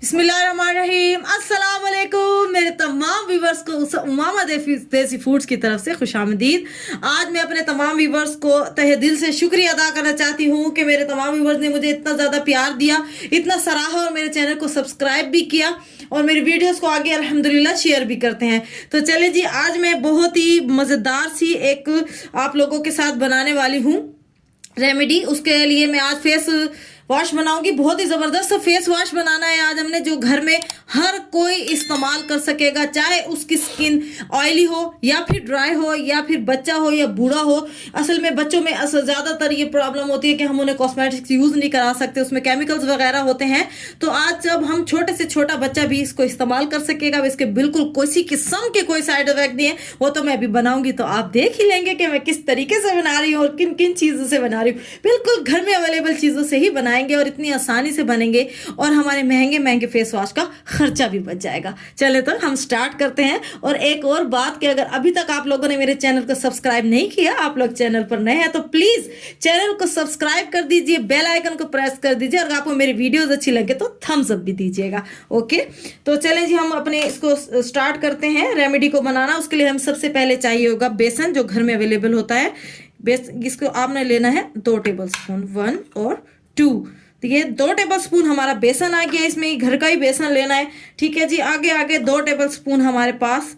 बिस्मिल्लाहिर्रहमानिर्रहीम, अस्सलाम वालेकुम। मेरे तमाम व्यूवर्स को उमामा देसी फूड्स की तरफ से खुशामदीद। आज मैं अपने तमाम व्यूवर्स को तहे दिल से शुक्रिया अदा करना चाहती हूँ कि मेरे तमाम व्यूवर्स ने मुझे इतना ज़्यादा प्यार दिया, इतना सराहा और मेरे चैनल को सब्सक्राइब भी किया और मेरी वीडियोस को आगे अल्हम्दुलिल्लाह शेयर भी करते हैं। तो चले जी, आज मैं बहुत ही मज़ेदार सी एक आप लोगों के साथ बनाने वाली हूँ रेमेडी। उसके लिए मैं आज फेस वॉश बनाऊंगी। बहुत ही ज़बरदस्त फेस वॉश बनाना है आज हमने, जो घर में हर कोई इस्तेमाल कर सकेगा, चाहे उसकी स्किन ऑयली हो या फिर ड्राई हो या फिर बच्चा हो या बूढ़ा हो। असल में बच्चों में ज़्यादातर ये प्रॉब्लम होती है कि हम उन्हें कॉस्मेटिक्स यूज़ नहीं करा सकते, उसमें केमिकल्स वगैरह होते हैं। तो आज जब हम छोटे से छोटा बच्चा भी इसको इस्तेमाल कर सकेगा, इसके बिल्कुल किसी किस्म के कोई साइड इफेक्ट नहीं है, वो तो मैं अभी बनाऊंगी तो आप देख ही लेंगे कि मैं किस तरीके से बना रही हूँ और किन किन चीज़ों से बना रही हूँ। बिल्कुल घर में अवेलेबल चीज़ों से ही बनाएंगे और इतनी आसानी से बनेंगे और हमारे महंगे महंगे फेस वॉश का खर्चा भी बच जाएगा। चले तो हम स्टार्ट करते हैं। और एक और बात कि अगर अभी तक आप लोगों ने मेरे चैनल को सब्सक्राइब नहीं किया, आप लोग चैनल पर नए हैं तो प्लीज चैनल को सब्सक्राइब कर दीजिए, बेल आइकन को प्रेस कर दीजिए और आपको मेरी वीडियोस अच्छी लगे तो थम्स अप भी दीजिएगा। ओके, तो चलें जी, हम अपने इसको स्टार्ट करते हैं रेमेडी को बनाना। उसके लिए हम सबसे पहले चाहिए होगा बेसन, जो घर में अवेलेबल होता है। इसको आपने लेना है 2 टेबल स्पून, 1 और 2। तो ये 2 टेबल स्पून हमारा बेसन आ गया, इसमें ही घर का ही बेसन लेना है। ठीक है जी, आगे 2 टेबल स्पून हमारे पास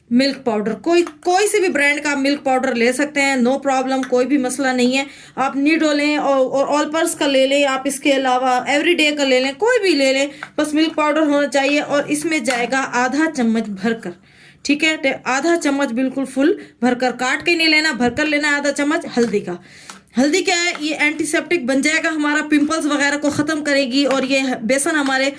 मिल्क पाउडर, कोई से भी ब्रांड का मिल्क पाउडर ले सकते हैं, नो प्रॉब्लम, कोई भी मसला नहीं है। आप नीडो लें और ऑलपर्स का ले लें, आप इसके अलावा एवरीडे का ले लें, कोई भी ले लें, बस मिल्क पाउडर होना चाहिए। और इसमें जाएगा आधा चम्मच भरकर, ठीक है, आधा चम्मच बिल्कुल फुल भरकर, काट के नहीं लेना, भरकर लेना है आधा चम्मच। हल्दी का, हल्दी क्या है, ये एंटीसेप्टिक बन जाएगा, हमारा पिंपल्स वगैरह को ख़त्म करेगी। और ये बेसन हमारे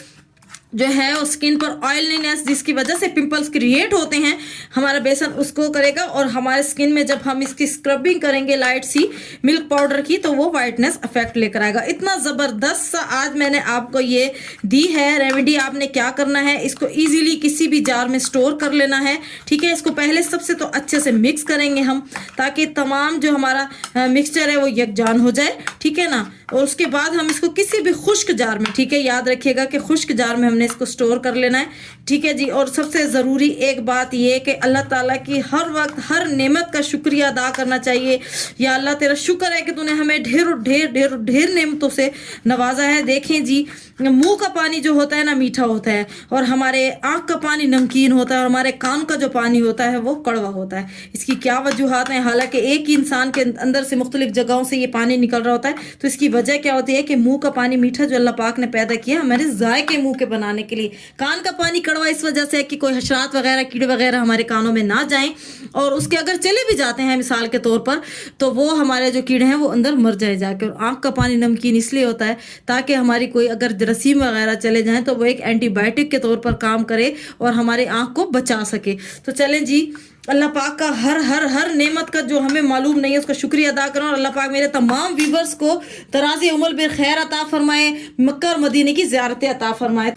जो है वो स्किन पर ऑयलीनेस, जिसकी वजह से पिंपल्स क्रिएट होते हैं, हमारा बेसन उसको करेगा। और हमारे स्किन में जब हम इसकी स्क्रबिंग करेंगे लाइट सी मिल्क पाउडर की, तो वो वाइटनेस इफेक्ट लेकर आएगा। इतना ज़बरदस्त सा आज मैंने आपको ये दी है रेमेडी। आपने क्या करना है, इसको ईजिली किसी भी जार में स्टोर कर लेना है। ठीक है, इसको पहले सबसे तो अच्छे से मिक्स करेंगे हम, ताकि तमाम जो हमारा मिक्सचर है वो यकजान हो जाए। ठीक है ना, और उसके बाद हम इसको किसी भी खुश्क जार में, ठीक है, याद रखिएगा कि खुश्क जार में हमने इसको स्टोर कर लेना है। ठीक है जी, और सबसे ज़रूरी एक बात ये कि अल्लाह ताला की हर वक्त हर नेमत का शुक्रिया अदा करना चाहिए। या अल्लाह तेरा शुक्र है कि तूने हमें ढेर ढेर ढेर ढेर नेमतों से नवाजा है। देखें जी, मुंह का पानी जो होता है ना मीठा होता है, और हमारे आँख का पानी नमकीन होता है, और हमारे कान का जो पानी होता है वो कड़वा होता है। इसकी क्या वजूहात हैं? हालांकि एक ही इंसान के अंदर से मुख्तलिफ जगहों से ये पानी निकल रहा होता है, तो इसकी वजह क्या होती है कि मुंह का पानी मीठा जो अल्लाह पाक ने पैदा किया हमारे जायके मुंह के बनाने के लिए। कान का पानी कड़वा इस वजह से है कि कोई हशरात वगैरह, कीड़े वगैरह हमारे कानों में ना जाएं, और उसके अगर चले भी जाते हैं मिसाल के तौर पर, तो वो हमारे जो कीड़े हैं वो अंदर मर जाए जाके। और आँख का पानी नमकीन इसलिए होता है ताकि हमारी कोई अगर जरासीम वगैरह चले जाएं तो वो एक एंटीबायोटिक के तौर पर काम करे और हमारे आँख को बचा सके। तो चलें जी, अल्लाह पाक का हर हर हर नेमत का जो हमें मालूम नहीं है उसका शुक्रिया अदा करो। और अल्लाह पाक मेरे तमाम व्यूवर्स को दराज़े उम्र में खैर अता फरमाए, मक्का और मदीने की ज़ियारतें अता फरमाए।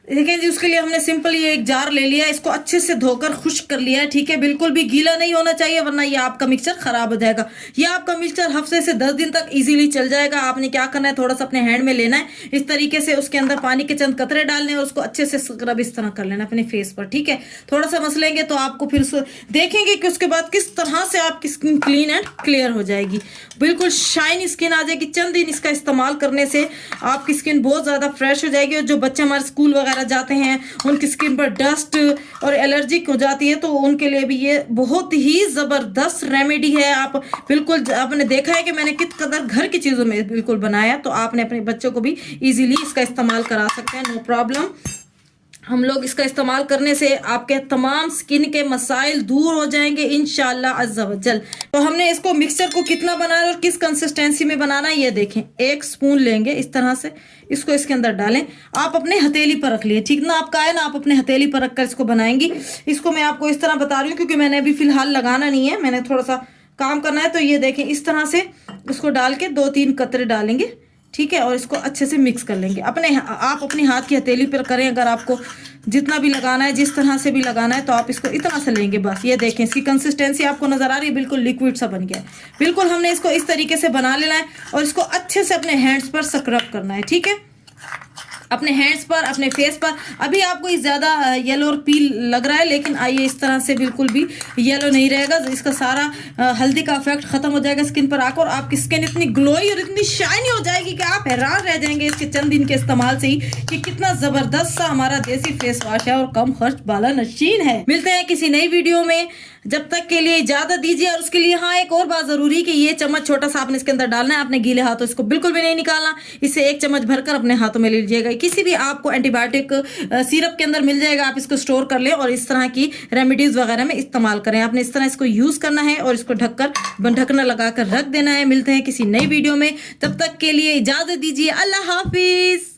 देखें जी, उसके लिए हमने सिंपल ये एक जार ले लिया, इसको अच्छे से धोकर खुश्क कर लिया है। ठीक है, बिल्कुल भी गीला नहीं होना चाहिए, वरना ये आपका मिक्सचर खराब हो जाएगा। ये आपका मिक्सचर हफ्ते से 10 दिन तक इजीली चल जाएगा। आपने क्या करना है, थोड़ा सा अपने हैंड में लेना है, इस तरीके से उसके अंदर पानी के चंद कतरे डालने हैं और उसको अच्छे से स्क्रब इस तरह कर लेना अपने फेस पर। ठीक है, थोड़ा सा मसलेंगे तो आपको फिर देखेंगे कि उसके बाद किस तरह से आपकी स्किन क्लीन एंड क्लियर हो जाएगी, बिल्कुल शाइनी स्किन आ जाएगी। चंद दिन इसका इस्तेमाल करने से आपकी स्किन बहुत ज़्यादा फ्रेश हो जाएगी। और जो बच्चे हमारे स्कूल वगैरह जाते हैं, उनकी स्किन पर डस्ट और एलर्जिक हो जाती है, तो उनके लिए भी ये बहुत ही ज़बरदस्त रेमेडी है। आप बिल्कुल, आपने देखा है कि मैंने कित कदर घर की चीज़ों में बिल्कुल बनाया, तो आपने अपने बच्चों को भी इजीली इसका इस्तेमाल करा सकते हैं, नो प्रॉब्लम। हम लोग इसका इस्तेमाल करने से आपके तमाम स्किन के मसाइल दूर हो जाएंगे इंशाअल्लाह अज़्ज़ा वजल। तो हमने इसको मिक्सचर को कितना बनाना और किस कंसिस्टेंसी में बनाना है ये देखें। 1 स्पून लेंगे, इस तरह से इसको इसके अंदर डालें। आप अपने हथेली पर रख लिए, ठीक ना, आपका है ना, आप अपने हथेली पर रखकर इसको बनाएंगी। इसको मैं आपको इस तरह बता रही हूँ क्योंकि मैंने अभी फ़िलहाल लगाना नहीं है, मैंने थोड़ा सा काम करना है। तो ये देखें, इस तरह से इसको डाल के 2-3 कतरे डालेंगे। ठीक है, और इसको अच्छे से मिक्स कर लेंगे। आप अपने हाथ की हथेली पर करें, अगर आपको जितना भी लगाना है, जिस तरह से भी लगाना है, तो आप इसको इतना से लेंगे बस। ये देखें, इसकी कंसिस्टेंसी आपको नज़र आ रही है, बिल्कुल लिक्विड सा बन गया है। बिल्कुल हमने इसको इस तरीके से बना लेना है और इसको अच्छे से अपने हैंड्स पर स्क्रब करना है। ठीक है, अपने हैंड्स पर, अपने फेस पर। अभी आपको ये ज़्यादा येलो और पील लग रहा है, लेकिन आइए इस तरह से बिल्कुल भी येलो नहीं रहेगा। इसका सारा हल्दी का इफेक्ट खत्म हो जाएगा स्किन पर आकर, और आपकी स्किन इतनी ग्लोई और इतनी शाइनी हो जाएगी कि आप हैरान रह जाएंगे इसके चंद दिन के इस्तेमाल से ही कि कितना जबरदस्त सा हमारा देसी फेस वॉश है और कम खर्च वाला नशीन है। मिलते हैं किसी नई वीडियो में, जब तक के लिए इजाजत दीजिए। और उसके लिए हाँ, एक और बात जरूरी कि ये चम्मच छोटा सा आपने इसके अंदर डालना है, अपने गीले हाथों इसको बिल्कुल भी नहीं निकालना। इसे 1 चम्मच भरकर अपने हाथों में ले लीजिएगा। किसी भी आपको एंटीबायोटिक सिरप के अंदर मिल जाएगा, आप इसको स्टोर कर लें और इस तरह की रेमेडीज वगैरह में इस्तेमाल करें। आपने इस तरह इसको यूज करना है और इसको ढकना लगाकर रख देना है। मिलते हैं किसी नई वीडियो में, तब तक के लिए इजाजत दीजिए। अल्लाह हाफिज।